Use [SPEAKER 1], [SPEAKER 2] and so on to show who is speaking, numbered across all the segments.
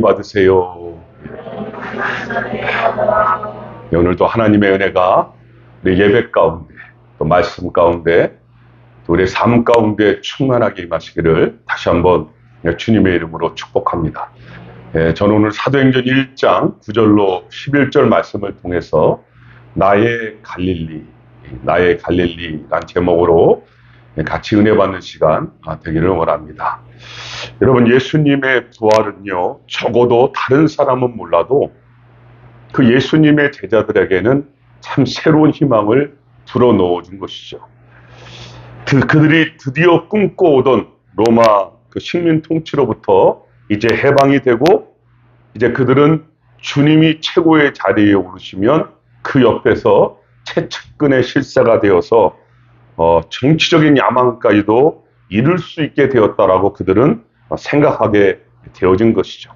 [SPEAKER 1] 받으세요. 오늘도 하나님의 은혜가 우리 예배 가운데, 또 말씀 가운데, 또 우리의 삶 가운데 충만하게 임하시기를 다시 한번 주님의 이름으로 축복합니다. 저는 오늘 사도행전 1장 9절로 11절 말씀을 통해서 나의 갈릴리란 제목으로 같이 은혜 받는 시간 되기를 원합니다. 여러분, 예수님의 부활은요, 적어도 다른 사람은 몰라도 그 예수님의 제자들에게는 참 새로운 희망을 불어넣어 준 것이죠. 그들이 드디어 꿈꿔오던 로마 그 식민 통치로부터 이제 해방이 되고, 이제 그들은 주님이 최고의 자리에 오르시면 그 옆에서 최측근의 실세가 되어서 정치적인 야망까지도 이룰 수 있게 되었다라고 그들은 생각하게 되어진 것이죠.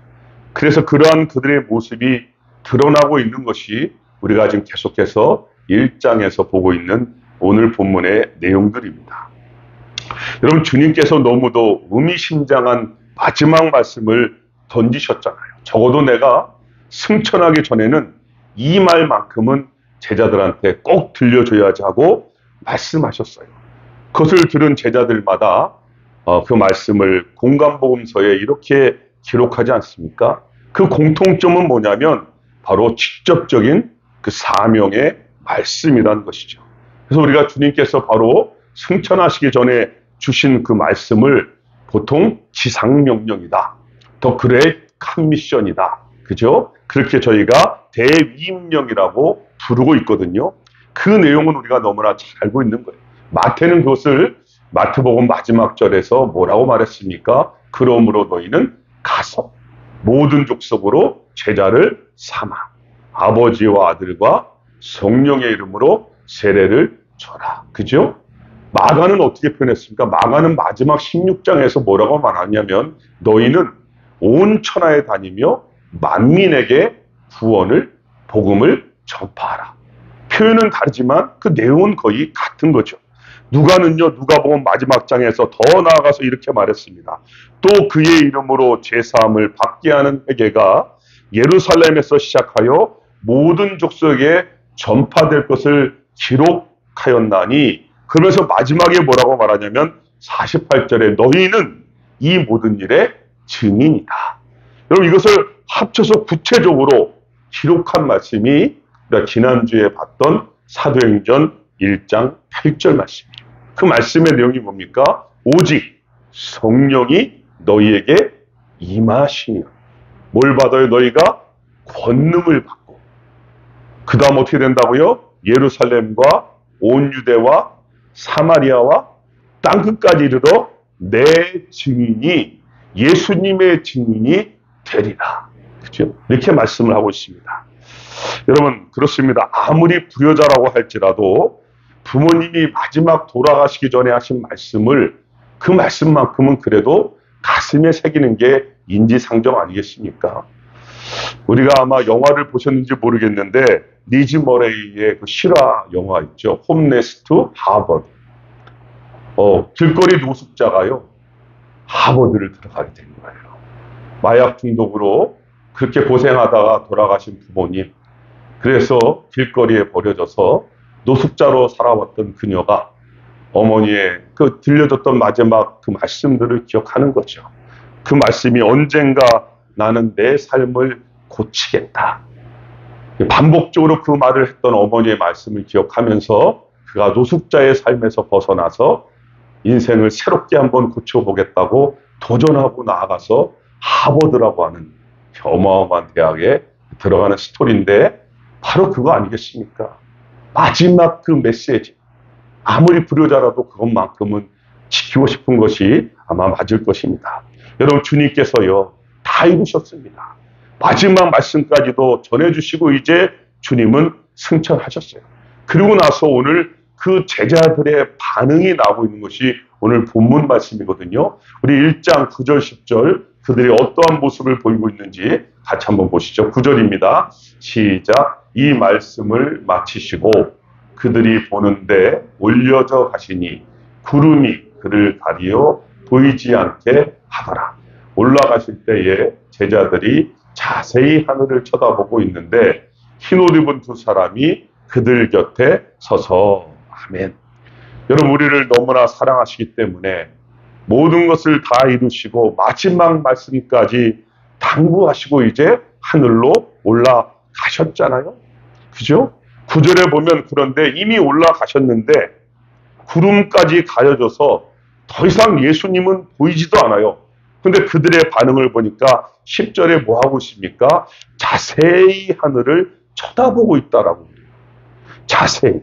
[SPEAKER 1] 그래서 그러한 그들의 모습이 드러나고 있는 것이 우리가 지금 계속해서 1장에서 보고 있는 오늘 본문의 내용들입니다. 여러분, 주님께서 너무도 의미심장한 마지막 말씀을 던지셨잖아요. 적어도 내가 승천하기 전에는 이 말만큼은 제자들한테 꼭 들려줘야지 하고 말씀하셨어요. 그것을 들은 제자들마다 그 말씀을 공감복음서에 이렇게 기록하지 않습니까? 그 공통점은 뭐냐면 바로 직접적인 그 사명의 말씀이라는 것이죠. 그래서 우리가 주님께서 바로 승천하시기 전에 주신 그 말씀을 보통 지상명령이다, 더 그레이트 커미션이다, 그죠? 그렇게 저희가 대위임령이라고 부르고 있거든요. 그 내용은 우리가 너무나 잘 알고 있는 거예요. 마태는 그것을 마태복음 마지막 절에서 뭐라고 말했습니까? 그러므로 너희는 가서 모든 족속으로 제자를 삼아 아버지와 아들과 성령의 이름으로 세례를 줘라, 그죠? 마가는 어떻게 표현했습니까? 마가는 마지막 16장에서 뭐라고 말하냐면 너희는 온 천하에 다니며 만민에게 구원을, 복음을 전파하라. 표현은 다르지만 그 내용은 거의 같은 거죠. 누가는요, 누가복음 마지막 장에서 더 나아가서 이렇게 말했습니다. 또 그의 이름으로 제사함을 받게 하는 회개가 예루살렘에서 시작하여 모든 족속에 전파될 것을 기록하였나니, 그러면서 마지막에 뭐라고 말하냐면 48절에 너희는 이 모든 일의 증인이다. 여러분, 이것을 합쳐서 구체적으로 기록한 말씀이 우리가 지난주에 봤던 사도행전 1장 8절 말씀이에요. 그 말씀의 내용이 뭡니까? 오직 성령이 너희에게 임하시면 뭘 받아요? 너희가 권능을 받고, 그 다음 어떻게 된다고요? 예루살렘과 온 유대와 사마리아와 땅끝까지 이르러 내 증인이, 예수님의 증인이 되리라. 그렇죠? 이렇게 말씀을 하고 있습니다. 여러분, 그렇습니다. 아무리 불효자라고 할지라도 부모님이 마지막 돌아가시기 전에 하신 말씀을, 그 말씀만큼은 그래도 가슴에 새기는 게 인지상정 아니겠습니까? 우리가 아마 영화를 보셨는지 모르겠는데 리즈 머레이의 그 실화 영화 있죠. 홈레스 투 하버드. 길거리 노숙자가요, 하버드를 들어가게 된 거예요. 마약 중독으로 그렇게 고생하다가 돌아가신 부모님, 그래서 길거리에 버려져서 노숙자로 살아왔던 그녀가 어머니의 그 들려줬던 마지막 그 말씀들을 기억하는 거죠. 그 말씀이 언젠가 나는 내 삶을 고치겠다. 반복적으로 그 말을 했던 어머니의 말씀을 기억하면서 그가 노숙자의 삶에서 벗어나서 인생을 새롭게 한번 고쳐보겠다고 도전하고 나아가서 하버드라고 하는 어마어마한 대학에 들어가는 스토리인데, 바로 그거 아니겠습니까? 마지막 그 메시지, 아무리 불효자라도 그것만큼은 지키고 싶은 것이 아마 맞을 것입니다. 여러분, 주님께서요 다 이루셨습니다. 마지막 말씀까지도 전해주시고 이제 주님은 승천하셨어요. 그리고 나서 오늘 그 제자들의 반응이 나오고 있는 것이 오늘 본문 말씀이거든요. 우리 1장 9절 10절 그들이 어떠한 모습을 보이고 있는지 같이 한번 보시죠. 9절입니다. 시작. 이 말씀을 마치시고 그들이 보는데 올려져 가시니 구름이 그를 가리어 보이지 않게 하더라. 올라가실 때에 제자들이 자세히 하늘을 쳐다보고 있는데 흰옷 입은 두 사람이 그들 곁에 서서 아멘. 여러분 우리를 너무나 사랑하시기 때문에 모든 것을 다 이루시고 마지막 말씀까지 당부하시고 이제 하늘로 올라가셨잖아요. 그죠? 9절에 보면 그런데 이미 올라가셨는데 구름까지 가려져서 더 이상 예수님은 보이지도 않아요. 근데 그들의 반응을 보니까 10절에 뭐 하고 있습니까? 자세히 하늘을 쳐다보고 있다라고 해요. 자세히.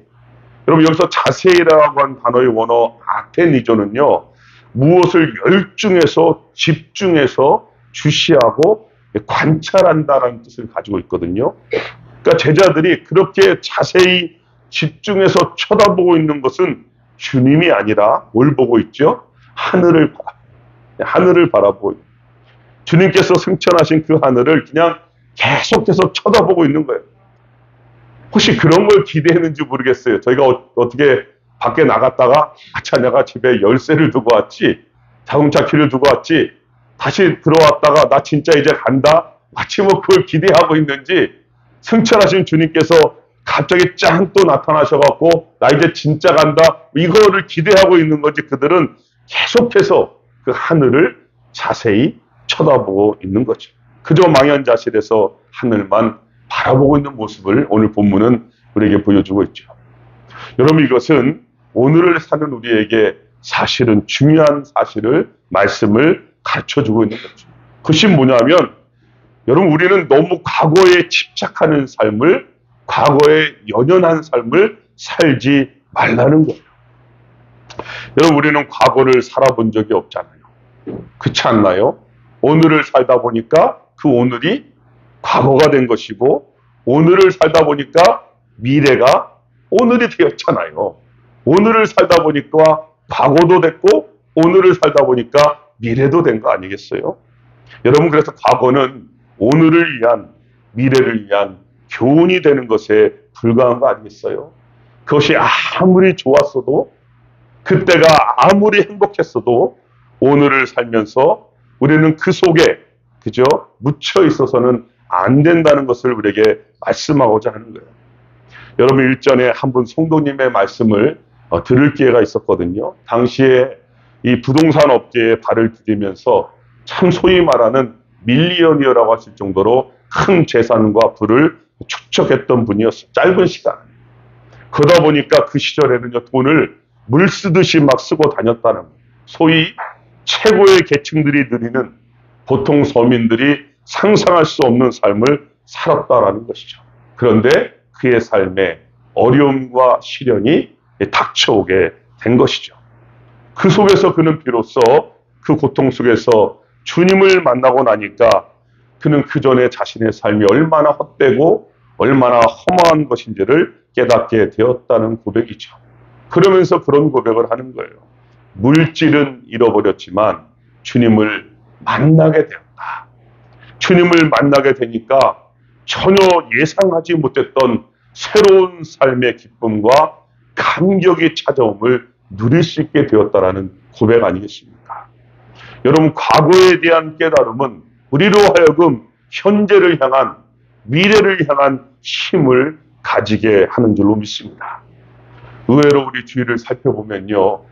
[SPEAKER 1] 여러분 여기서 자세히라고 한 단어의 원어 아테니조는요. 무엇을 열중해서 집중해서 주시하고 관찰한다라는 뜻을 가지고 있거든요. 그러니까 제자들이 그렇게 자세히 집중해서 쳐다보고 있는 것은 주님이 아니라 뭘 보고 있죠? 하늘을 바라보고 있는. 주님께서 승천하신 그 하늘을 그냥 계속해서 쳐다보고 있는 거예요. 혹시 그런 걸 기대했는지 모르겠어요. 저희가 어떻게 밖에 나갔다가 아차 내가 집에 열쇠를 두고 왔지, 자동차 키를 두고 왔지, 다시 들어왔다가 나 진짜 이제 간다, 마치 뭐 그걸 기대하고 있는지 승천하신 주님께서 갑자기 짱 또 나타나셔갖고 나 이제 진짜 간다 이거를 기대하고 있는 건지 그들은 계속해서 그 하늘을 자세히 쳐다보고 있는 거죠. 그저 망연자실해서 하늘만 바라보고 있는 모습을 오늘 본문은 우리에게 보여주고 있죠. 여러분 이것은 오늘을 사는 우리에게 사실은 중요한 말씀을 가르쳐주고 있는 거죠. 그것이 뭐냐면 여러분 우리는 너무 과거에 집착하는 삶을, 과거에 연연한 삶을 살지 말라는 거예요. 여러분 우리는 과거를 살아본 적이 없잖아요. 그렇지 않나요? 오늘을 살다 보니까 그 오늘이 과거가 된 것이고 오늘을 살다 보니까 미래가 오늘이 되었잖아요. 오늘을 살다 보니까 과거도 됐고 오늘을 살다 보니까 미래도 된 거 아니겠어요? 여러분 그래서 과거는 오늘을 위한, 미래를 위한 교훈이 되는 것에 불과한 거 아니겠어요? 그것이 아무리 좋았어도, 그때가 아무리 행복했어도 오늘을 살면서 우리는 그 속에 그저 묻혀 있어서는 안 된다는 것을 우리에게 말씀하고자 하는 거예요. 여러분 일전에 한 분 성도님의 말씀을 들을 기회가 있었거든요. 당시에 이 부동산 업계에 발을 디디면서 참 소위 말하는 밀리언이어라고 하실 정도로 큰 재산과 부를 축적했던 분이었어요. 짧은 시간. 그러다 보니까 그 시절에는요, 돈을 물 쓰듯이 막 쓰고 다녔다는 거예요. 소위 최고의 계층들이 누리는 보통 서민들이 상상할 수 없는 삶을 살았다라는 것이죠. 그런데 그의 삶에 어려움과 시련이 닥쳐오게 된 것이죠. 그 속에서 그는 비로소 그 고통 속에서 주님을 만나고 나니까 그는 그 전에 자신의 삶이 얼마나 헛되고 얼마나 허무한 것인지를 깨닫게 되었다는 고백이죠. 그러면서 그런 고백을 하는 거예요. 물질은 잃어버렸지만 주님을 만나게 되었다. 주님을 만나게 되니까 전혀 예상하지 못했던 새로운 삶의 기쁨과 감격이 찾아옴을 누릴 수 있게 되었다라는 고백 아니겠습니까? 여러분 과거에 대한 깨달음은 우리로 하여금 현재를 향한, 미래를 향한 힘을 가지게 하는 줄로 믿습니다. 의외로 우리 주위를 살펴보면요,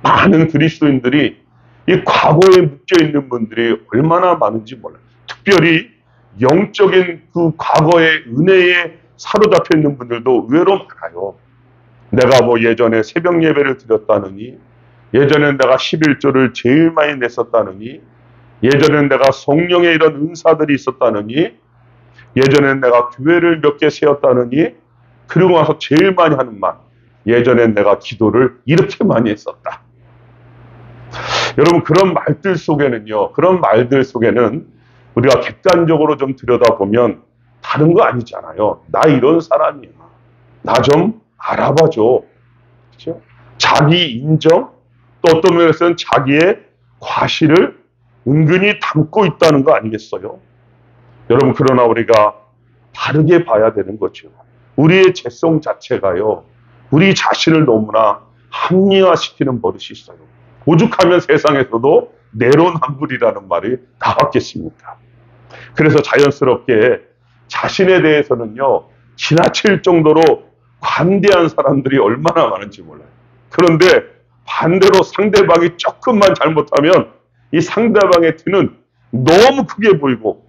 [SPEAKER 1] 많은 그리스도인들이 이 과거에 묶여있는 분들이 얼마나 많은지 몰라요. 특별히 영적인 그 과거의 은혜에 사로잡혀 있는 분들도 의외로 많아요. 내가 뭐 예전에 새벽 예배를 드렸다느니, 예전엔 내가 11조를 제일 많이 냈었다느니, 예전엔 내가 성령의 이런 은사들이 있었다느니, 예전엔 내가 교회를 몇 개 세웠다느니, 그리고 나서 제일 많이 하는 말, 예전엔 내가 기도를 이렇게 많이 했었다. 여러분 그런 말들 속에는 우리가 객관적으로 좀 들여다보면 다른 거 아니잖아요. 나 이런 사람이야. 나 좀 알아봐줘. 그렇죠? 자기 인정, 또 어떤 면에서는 자기의 과실을 은근히 담고 있다는 거 아니겠어요? 여러분 그러나 우리가 다르게 봐야 되는 거죠. 우리의 죄성 자체가요, 우리 자신을 너무나 합리화시키는 버릇이 있어요. 오죽하면 세상에서도 내로남불이라는 말이 나왔겠습니까? 그래서 자연스럽게 자신에 대해서는요, 지나칠 정도로 관대한 사람들이 얼마나 많은지 몰라요. 그런데 반대로 상대방이 조금만 잘못하면 이 상대방의 티는 너무 크게 보이고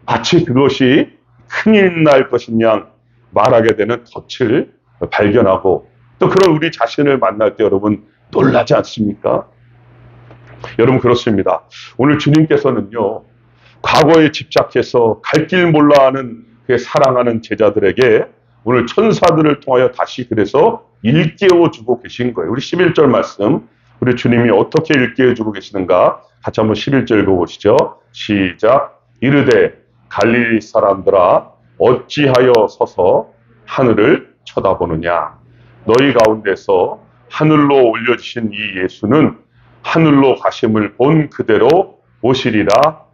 [SPEAKER 1] 마치 그것이 큰일 날 것인 양 말하게 되는 덫을 발견하고, 또 그런 우리 자신을 만날 때 여러분 놀라지 않습니까? 여러분 그렇습니다. 오늘 주님께서는요, 과거에 집착해서 갈 길 몰라 하는 그 사랑하는 제자들에게 오늘 천사들을 통하여 다시 그래서 일깨워 주고 계신 거예요. 우리 11절 말씀, 우리 주님이 어떻게 일깨워 주고 계시는가 같이 한번 11절 읽어보시죠. 시작. 이르되 갈릴리 사람들아 어찌하여 서서 하늘을 쳐다보느냐. 너희 가운데서 하늘로 올려주신 이 예수는 하늘로 가심을 본 그대로 오시리라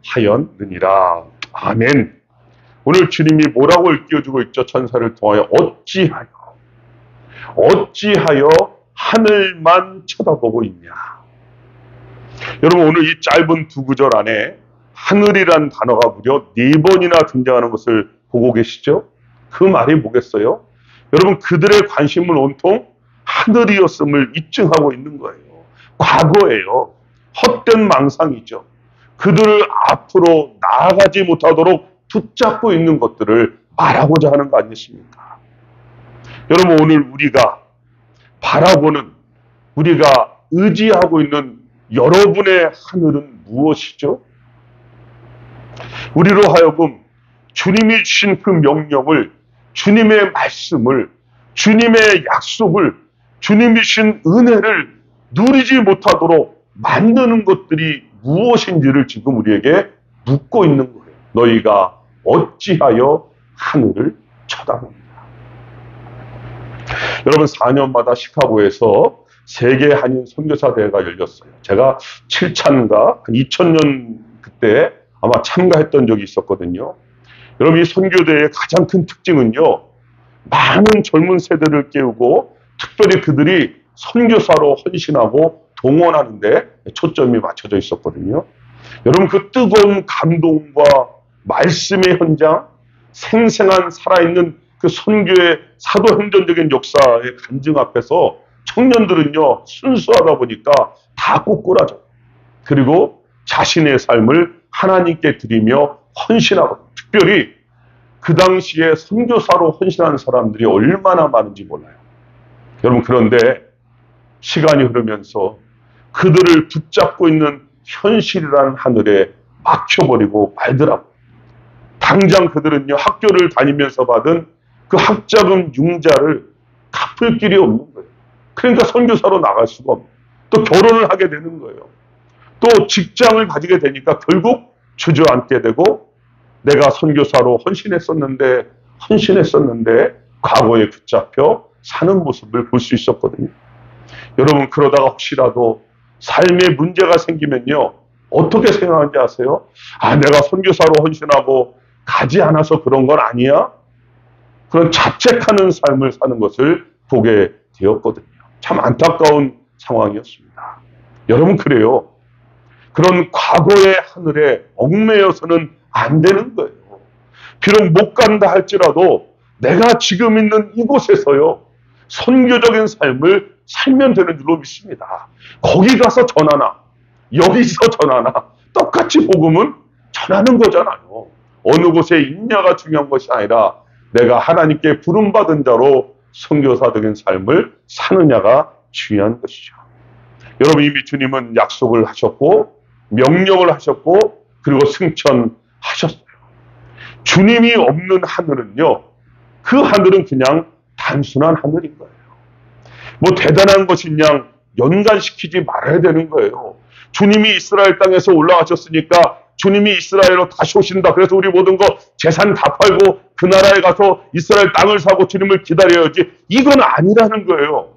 [SPEAKER 1] 하였느니라. 아멘. 오늘 주님이 뭐라고 일깨워주고 있죠? 천사를 통하여 어찌하여 하늘만 쳐다보고 있냐. 여러분 오늘 이 짧은 두 구절 안에 하늘이란 단어가 무려 4번이나 등장하는 것을 보고 계시죠? 그 말이 뭐겠어요? 여러분 그들의 관심은 온통 하늘이었음을 입증하고 있는 거예요. 과거예요. 헛된 망상이죠. 그들을 앞으로 나아가지 못하도록 붙잡고 있는 것들을 말하고자 하는 거 아니겠습니까? 여러분 오늘 우리가 바라보는, 우리가 의지하고 있는 여러분의 하늘은 무엇이죠? 우리로 하여금 주님이 주신 그 명령을, 주님의 말씀을, 주님의 약속을, 주님이 주신 은혜를 누리지 못하도록 만드는 것들이 무엇인지를 지금 우리에게 묻고 있는 거예요. 너희가 어찌하여 하늘을 쳐다봅니다. 여러분 4년마다 시카고에서 세계 한인 선교사 대회가 열렸어요. 제가 7차인가 2000년 그때 아마 참가했던 적이 있었거든요. 여러분 이 선교대회의 가장 큰 특징은요, 많은 젊은 세대를 깨우고 특별히 그들이 선교사로 헌신하고 동원하는데 초점이 맞춰져 있었거든요. 여러분 그 뜨거운 감동과 말씀의 현장, 생생한 살아있는 그 선교의 사도행전적인 역사의 간증 앞에서 청년들은요 순수하다 보니까 다 꼬꾸라져요. 그리고 자신의 삶을 하나님께 드리며 헌신하고, 특별히 그 당시에 선교사로 헌신하는 사람들이 얼마나 많은지 몰라요. 여러분 그런데 시간이 흐르면서 그들을 붙잡고 있는 현실이라는 하늘에 막혀버리고 말더라고요. 당장 그들은요 학교를 다니면서 받은 그 학자금 융자를 갚을 길이 없는 거예요. 그러니까 선교사로 나갈 수가 없고, 또 결혼을 하게 되는 거예요. 또 직장을 가지게 되니까 결국 주저앉게 되고, 내가 선교사로 헌신했었는데 과거에 붙잡혀 사는 모습을 볼 수 있었거든요. 여러분 그러다가 혹시라도 삶에 문제가 생기면요 어떻게 생각하는지 아세요? 아, 내가 선교사로 헌신하고 가지 않아서 그런 건 아니야? 그런 자책하는 삶을 사는 것을 보게 되었거든요. 참 안타까운 상황이었습니다. 여러분 그래요. 그런 과거의 하늘에 얽매여서는 안 되는 거예요. 비록 못 간다 할지라도 내가 지금 있는 이곳에서요 선교적인 삶을 살면 되는 줄로 믿습니다. 거기 가서 전하나 여기서 전하나 똑같이 복음은 전하는 거잖아요. 어느 곳에 있냐가 중요한 것이 아니라 내가 하나님께 부름받은 자로 선교사적인 삶을 사느냐가 중요한 것이죠. 여러분 이미 주님은 약속을 하셨고 명령을 하셨고 그리고 승천하셨어요. 주님이 없는 하늘은요, 그 하늘은 그냥 단순한 하늘인 거예요. 뭐 대단한 것인 양 연관시키지 말아야 되는 거예요. 주님이 이스라엘 땅에서 올라가셨으니까 주님이 이스라엘로 다시 오신다. 그래서 우리 모든 거 재산 다 팔고 그 나라에 가서 이스라엘 땅을 사고 주님을 기다려야지. 이건 아니라는 거예요.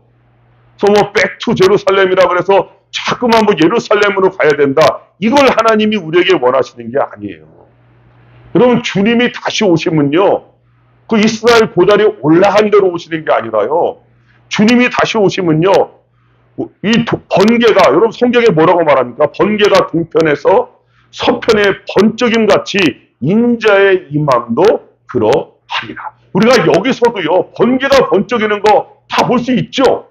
[SPEAKER 1] 그래서 뭐 백투 제루살렘이라 그래서 자꾸만 뭐 예루살렘으로 가야 된다. 이걸 하나님이 우리에게 원하시는 게 아니에요. 여러분 주님이 다시 오시면요, 그 이스라엘 보좌리 올라간 대로 오시는 게 아니라요, 주님이 다시 오시면요 번개가, 여러분 성경에 뭐라고 말합니까? 번개가 동편에서 서편의 번쩍임 같이 인자의 임함도 그러하리라. 우리가 여기서도요, 번개가 번쩍이는 거 다 볼 수 있죠?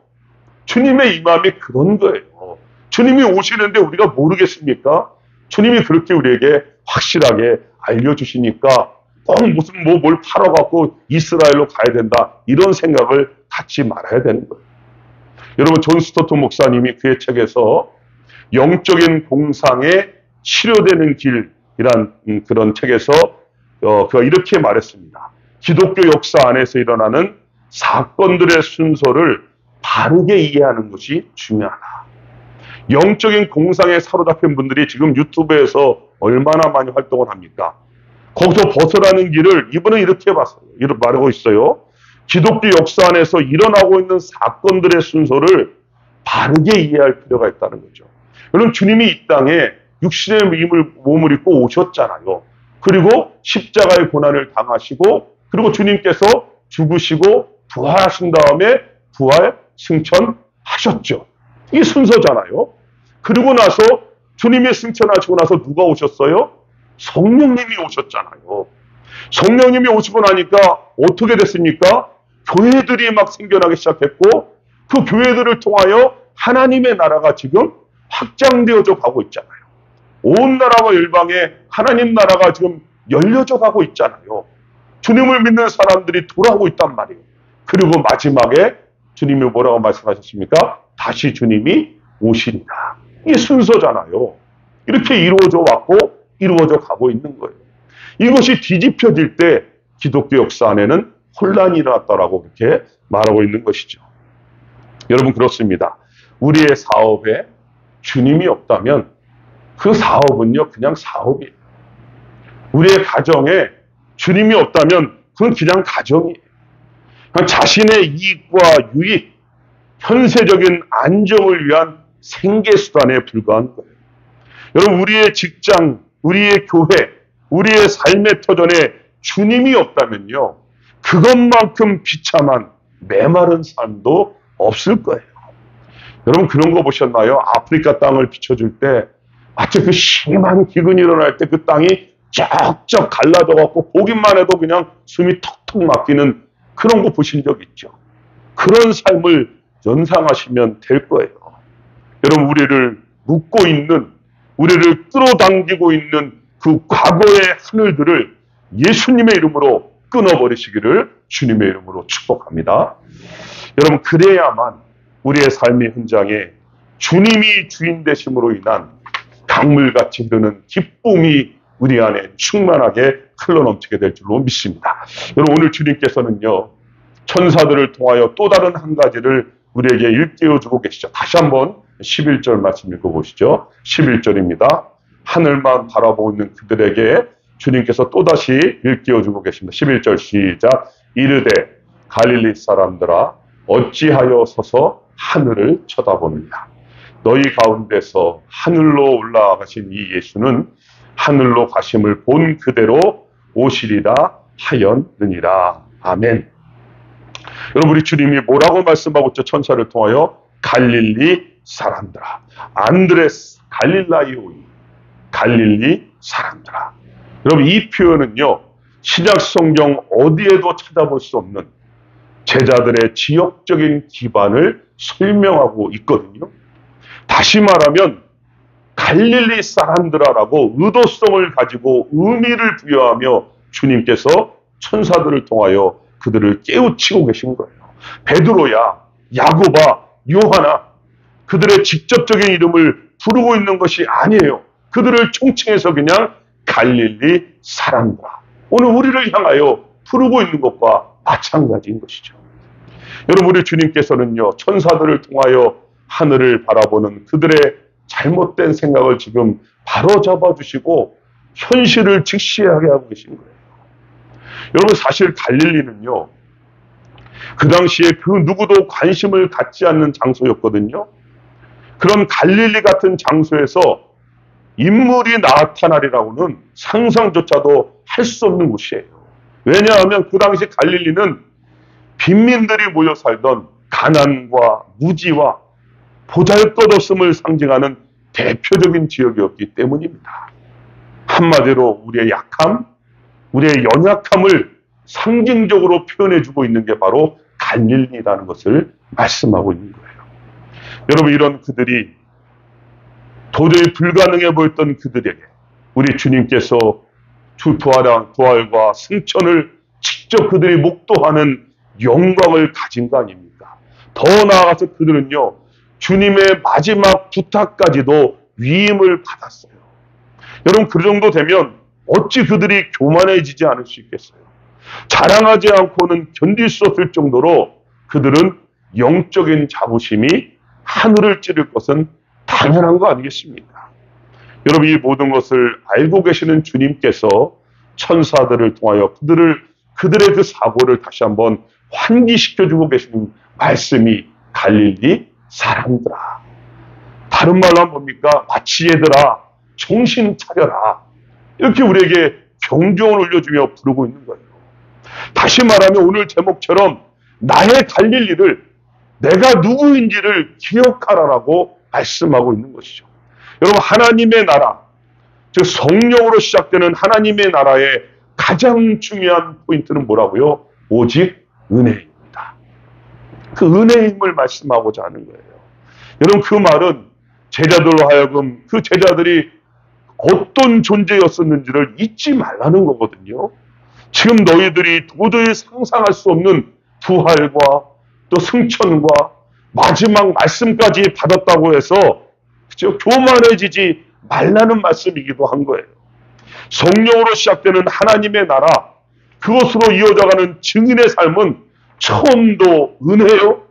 [SPEAKER 1] 주님의 임함이 그런 거예요. 주님이 오시는데 우리가 모르겠습니까? 주님이 그렇게 우리에게 확실하게 알려주시니까 꼭 무슨 뭘 팔아갖고 이스라엘로 가야 된다, 이런 생각을 갖지 말아야 되는 거예요. 여러분, 존 스토트 목사님이 그의 책에서 영적인 공상에 치료되는 길이란 그런 책에서 그가 이렇게 말했습니다. 기독교 역사 안에서 일어나는 사건들의 순서를 바르게 이해하는 것이 중요하다. 영적인 공상에 사로잡힌 분들이 지금 유튜브에서 얼마나 많이 활동을 합니까? 거기서 벗어나는 길을 이분은 이렇게 봤어요. 이렇게 말하고 있어요. 기독교 역사 안에서 일어나고 있는 사건들의 순서를 바르게 이해할 필요가 있다는 거죠. 여러분, 주님이 이 땅에 육신의 몸을 입고 오셨잖아요. 그리고 십자가의 고난을 당하시고, 그리고 주님께서 죽으시고 부활하신 다음에 부활 승천하셨죠. 이게 순서잖아요. 그리고 나서 주님이 승천하시고 나서 누가 오셨어요? 성령님이 오셨잖아요. 성령님이 오시고 나니까 어떻게 됐습니까? 교회들이 막 생겨나기 시작했고, 그 교회들을 통하여 하나님의 나라가 지금 확장되어져 가고 있잖아요. 온 나라와 열방에 하나님 나라가 지금 열려져 가고 있잖아요. 주님을 믿는 사람들이 돌아오고 있단 말이에요. 그리고 마지막에 주님이 뭐라고 말씀하셨습니까? 다시 주님이 오시리라. 이게 순서잖아요. 이렇게 이루어져 왔고 이루어져 가고 있는 거예요. 이것이 뒤집혀질 때 기독교 역사 안에는 혼란이 일어났다라고 그렇게 말하고 있는 것이죠. 여러분, 그렇습니다. 우리의 사업에 주님이 없다면 그 사업은요, 그냥 사업이에요. 우리의 가정에 주님이 없다면 그건 그냥 가정이에요. 그냥 자신의 이익과 유익, 현세적인 안정을 위한 생계수단에 불과한 거예요. 여러분, 우리의 직장, 우리의 교회, 우리의 삶의 터전에 주님이 없다면요, 그것만큼 비참한 메마른 삶도 없을 거예요. 여러분, 그런 거 보셨나요? 아프리카 땅을 비춰줄 때 아주 그 심한 기근이 일어날 때 그 땅이 쩍쩍 갈라져갖고 보기만 해도 그냥 숨이 턱턱 막히는 그런 거 보신 적 있죠? 그런 삶을 연상하시면 될 거예요. 여러분, 우리를 묶고 있는, 우리를 끌어당기고 있는 그 과거의 하늘들을 예수님의 이름으로 끊어버리시기를 주님의 이름으로 축복합니다. 여러분, 그래야만 우리의 삶의 현장에 주님이 주인 되심으로 인한 강물같이 흐르는 기쁨이 우리 안에 충만하게 흘러넘치게 될 줄로 믿습니다. 여러분, 오늘 주님께서는요, 천사들을 통하여 또 다른 한 가지를 우리에게 일깨워주고 계시죠. 다시 한번 11절 말씀 읽어보시죠. 11절입니다. 하늘만 바라보고 있는 그들에게 주님께서 또다시 일깨워주고 계십니다. 11절 시작. 이르되 갈릴리 사람들아, 어찌하여 서서 하늘을 쳐다보느냐. 너희 가운데서 하늘로 올라가신 이 예수는 하늘로 가심을 본 그대로 오시리라 하였느니라. 아멘. 여러분, 우리 주님이 뭐라고 말씀하고 있죠? 천사를 통하여 갈릴리 사람들아, 안드레스 갈릴라이오이, 갈릴리 사람들아. 여러분, 이 표현은요, 신약 성경 어디에도 찾아볼 수 없는 제자들의 지역적인 기반을 설명하고 있거든요. 다시 말하면 갈릴리 사람들아라고 의도성을 가지고 의미를 부여하며 주님께서 천사들을 통하여 그들을 깨우치고 계신 거예요. 베드로야, 야고바, 요하나, 그들의 직접적인 이름을 부르고 있는 것이 아니에요. 그들을 총칭해서 그냥 갈릴리 사람들아. 오늘 우리를 향하여 부르고 있는 것과 마찬가지인 것이죠. 여러분, 우리 주님께서는요, 천사들을 통하여 하늘을 바라보는 그들의 잘못된 생각을 지금 바로잡아 주시고 현실을 직시하게 하고 계신 거예요. 여러분, 사실 갈릴리는요, 그 당시에 그 누구도 관심을 갖지 않는 장소였거든요. 그런 갈릴리 같은 장소에서 인물이 나타나리라고는 상상조차도 할 수 없는 곳이에요. 왜냐하면 그 당시 갈릴리는 빈민들이 모여 살던 가난과 무지와 보잘것없음을 상징하는 대표적인 지역이었기 때문입니다. 한마디로 우리의 약함, 우리의 연약함을 상징적으로 표현해주고 있는 게 바로 갈릴리라는 것을 말씀하고 있는 거예요. 여러분, 이런 그들이 도저히 불가능해 보였던 그들에게 우리 주님께서 부활과 승천을 직접 그들이 목도하는 영광을 가진 거 아닙니까? 더 나아가서 그들은요, 주님의 마지막 부탁까지도 위임을 받았어요. 여러분, 그 정도 되면 어찌 그들이 교만해지지 않을 수 있겠어요? 자랑하지 않고는 견딜 수 없을 정도로 그들은 영적인 자부심이 하늘을 찌를 것은 당연한 거 아니겠습니까? 여러분, 이 모든 것을 알고 계시는 주님께서 천사들을 통하여 그들의 그 사고를 다시 한번 환기시켜주고 계시는 말씀이 갈릴리 사람들아. 다른 말로 하면 뭡니까? 마치 얘들아, 정신 차려라. 이렇게 우리에게 경종을 울려주며 부르고 있는 거예요. 다시 말하면 오늘 제목처럼 나의 갈릴리를, 내가 누구인지를 기억하라라고 말씀하고 있는 것이죠. 여러분, 하나님의 나라, 즉 성령으로 시작되는 하나님의 나라의 가장 중요한 포인트는 뭐라고요? 오직 은혜입니다. 그 은혜임을 말씀하고자 하는 거예요. 여러분, 그 말은 제자들로 하여금 그 제자들이 어떤 존재였었는지를 잊지 말라는 거거든요. 지금 너희들이 도저히 상상할 수 없는 부활과 또 승천과 마지막 말씀까지 받았다고 해서 교만해지지 말라는 말씀이기도 한 거예요. 성령으로 시작되는 하나님의 나라, 그것으로 이어져가는 증인의 삶은 처음도 은혜요,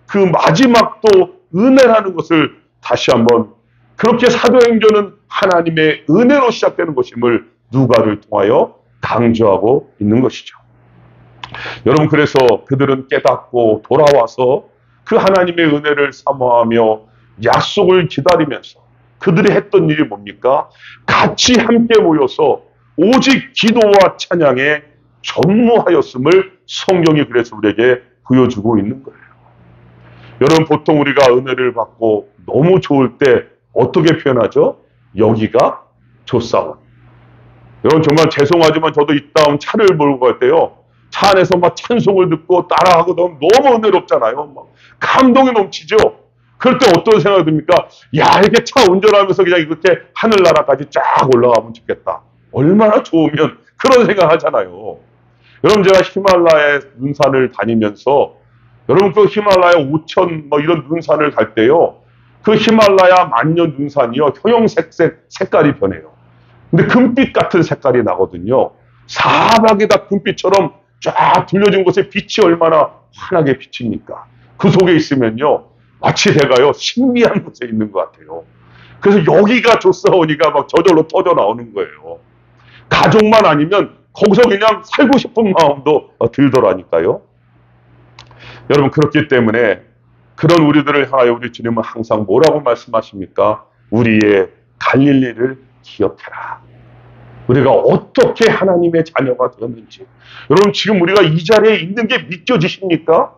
[SPEAKER 1] 그 마지막도 은혜라는 것을 다시 한번, 그렇게 사도행전은 하나님의 은혜로 시작되는 것임을 누가를 통하여 강조하고 있는 것이죠. 여러분, 그래서 그들은 깨닫고 돌아와서 그 하나님의 은혜를 사모하며 약속을 기다리면서 그들이 했던 일이 뭡니까? 같이 함께 모여서 오직 기도와 찬양에 전무하였음을 성경이 그래서 우리에게 보여주고 있는 거예요. 여러분, 보통 우리가 은혜를 받고 너무 좋을 때 어떻게 표현하죠? 여기가 좋사온. 여러분, 정말 죄송하지만 저도 이따금 차를 몰고 갈 때요, 차 안에서 막 찬송을 듣고 따라하고 너무 은혜롭잖아요. 막 감동이 넘치죠. 그럴 때 어떤 생각이 듭니까? 야, 이렇게 차 운전하면서 그냥 이렇게 하늘나라까지 쫙 올라가면 좋겠다. 얼마나 좋으면 그런 생각 하잖아요. 여러분, 제가 히말라야 눈산을 다니면서, 여러분, 그 히말라야 5천 이런 눈산을 갈 때요, 그 히말라야 만년 눈산이요, 형형색 색깔이 변해요. 근데 금빛 같은 색깔이 나거든요. 사방이 다 금빛처럼 쫙 둘러진 곳에 빛이 얼마나 환하게 비칩니까? 그 속에 있으면요, 마치 내가요, 신비한 곳에 있는 것 같아요. 그래서 여기가 좋사오니까 막 저절로 터져 나오는 거예요. 가족만 아니면 거기서 그냥 살고 싶은 마음도 들더라니까요. 여러분, 그렇기 때문에 그런 우리들을 향하여 우리 주님은 항상 뭐라고 말씀하십니까? 우리의 갈릴리를 기억해라. 우리가 어떻게 하나님의 자녀가 되었는지. 여러분, 지금 우리가 이 자리에 있는 게 믿겨지십니까?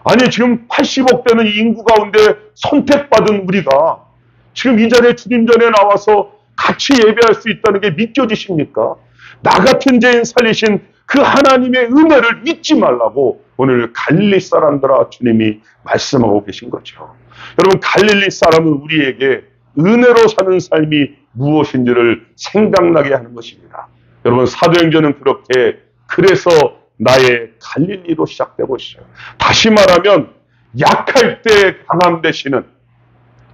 [SPEAKER 1] 아니, 지금 80억 되는 인구 가운데 선택받은 우리가 지금 이 자리에 주님 전에 나와서 같이 예배할 수 있다는 게 믿겨지십니까? 나 같은 죄인 살리신 그 하나님의 은혜를 잊지 말라고 오늘 갈릴리 사람들아 주님이 말씀하고 계신 거죠. 여러분, 갈릴리 사람은 우리에게 은혜로 사는 삶이 무엇인지를 생각나게 하는 것입니다. 여러분, 사도행전은 그래서 나의 갈릴리로 시작되고 있어요. 다시 말하면 약할 때 강함 되시는,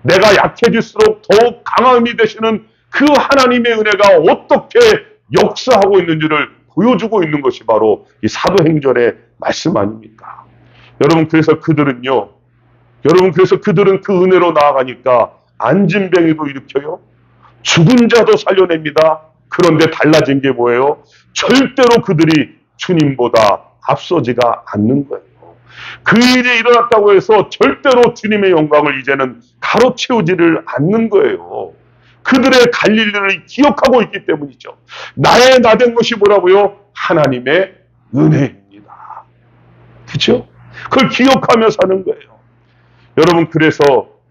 [SPEAKER 1] 내가 약해질수록 더욱 강함이 되시는 그 하나님의 은혜가 어떻게 역사하고 있는지를 보여주고 있는 것이 바로 이 사도행전의 말씀 아닙니까? 여러분, 그래서 그들은 그 은혜로 나아가니까 안진뱅이도 일으켜요. 죽은 자도 살려냅니다. 그런데 달라진 게 뭐예요? 절대로 그들이 주님보다 앞서지가 않는 거예요. 그 일이 일어났다고 해서 절대로 주님의 영광을 이제는 가로채우지를 않는 거예요. 그들의 갈릴리를 기억하고 있기 때문이죠. 나의 나된 것이 뭐라고요? 하나님의 은혜입니다. 그렇죠? 그걸 기억하며 사는 거예요. 여러분, 그래서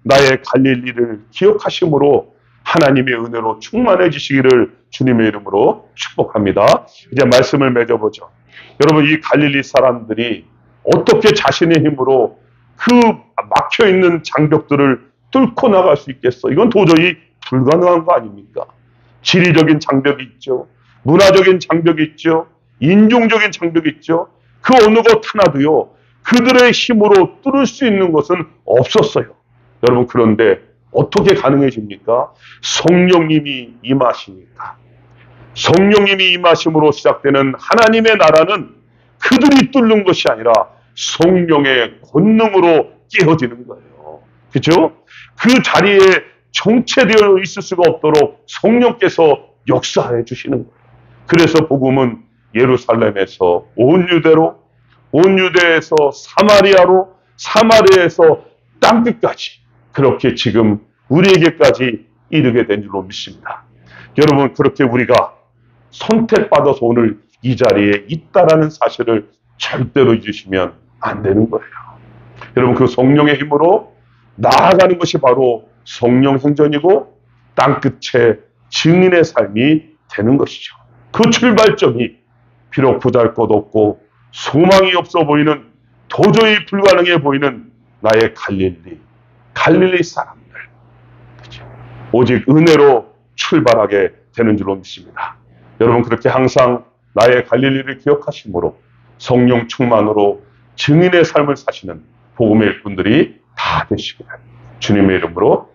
[SPEAKER 1] 나의 갈릴리를 기억하심으로 하나님의 은혜로 충만해지시기를 주님의 이름으로 축복합니다. 이제 말씀을 맺어보죠. 여러분, 이 갈릴리 사람들이 어떻게 자신의 힘으로 그 막혀있는 장벽들을 뚫고 나갈 수 있겠어? 이건 도저히 불가능한 거 아닙니까? 지리적인 장벽이 있죠. 문화적인 장벽이 있죠. 인종적인 장벽이 있죠. 그 어느 것 하나도요, 그들의 힘으로 뚫을 수 있는 것은 없었어요. 여러분, 그런데 어떻게 가능해집니까? 성령님이 임하시니까. 성령님이 임하심으로 시작되는 하나님의 나라는 그들이 뚫는 것이 아니라 성령의 권능으로 깨어지는 거예요. 그렇죠? 그 자리에 정체되어 있을 수가 없도록 성령께서 역사해 주시는 거예요. 그래서 복음은 예루살렘에서 온 유대로, 온 유대에서 사마리아로, 사마리아에서 땅끝까지 그렇게 지금 우리에게까지 이르게 된 줄로 믿습니다. 여러분, 그렇게 우리가 선택받아서 오늘 이 자리에 있다라는 사실을 절대로 잊으시면 안 되는 거예요. 여러분, 그 성령의 힘으로 나아가는 것이 바로 성령 행전이고 땅끝에 증인의 삶이 되는 것이죠. 그 출발점이 비록 보잘것없고 소망이 없어 보이는, 도저히 불가능해 보이는 나의 갈릴리 사람들, 그렇죠? 오직 은혜로 출발하게 되는 줄로 믿습니다. 여러분, 그렇게 항상 나의 갈릴리를 기억하심으로 성령 충만으로 증인의 삶을 사시는 복음의 일꾼들이 다 되시기를 주님의 이름으로